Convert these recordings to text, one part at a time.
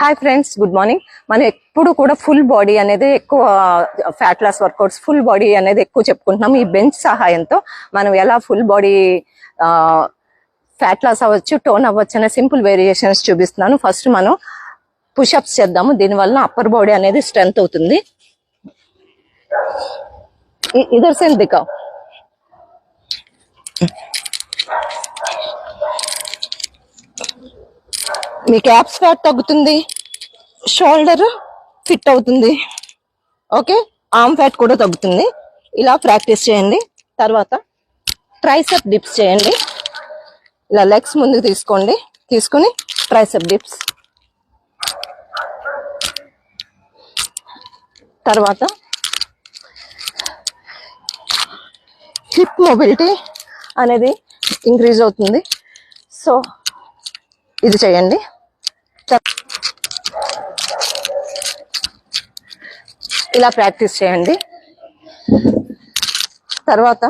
Hi friends, good morning. మనం ఎప్పుడు కూడా ఫుల్ బాడీ అనేది ఎక్కువ fat loss workouts, full body అనేది ఎక్కువ చెప్పుకుంటున్నాం. ఈ బెంచ్ సహాయంతో మనం ఎలా ఫుల్ బాడీ ఫ్యాట్ లాస్ అవ్వచ్చు, టోన్ అవ్వచ్చు అనే సింపుల్ వేరియేషన్స్ చూపిస్తున్నాను. ఫస్ట్ మనం పుషప్స్ చేద్దాము. దీనివల్ల అప్పర్ బాడీ అనేది స్ట్రెంగ్త్ అవుతుంది. ఇదర్ సేమ్ దిక్కు. మీ క్యాప్స్ ఫ్యాట్ తగ్గుతుంది, షోల్డర్ ఫిట్ అవుతుంది, ఓకే, ఆర్మ్ ఫ్యాట్ కూడా తగ్గుతుంది. ఇలా ప్రాక్టీస్ చేయండి. తర్వాత ట్రైసెప్ డిప్స్ చేయండి. ఇలా లెగ్స్ ముందుకు తీసుకోండి, తీసుకుని ట్రైసెప్ డిప్స్. తర్వాత హిప్ మొబిలిటీ అనేది ఇంక్రీజ్ అవుతుంది. సో ఇది చేయండి. ఇలా ప్రాక్టీస్ చేయండి. తర్వాత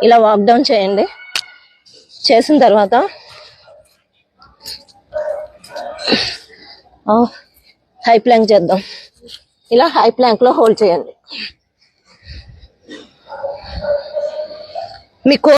ఇలా వాక్ డౌన్ చేయండి. చేసిన తర్వాత హై ప్లాంక్ చేద్దాం. ఇలా హై ప్లాంక్ లో హోల్డ్ చేయండి. మీకు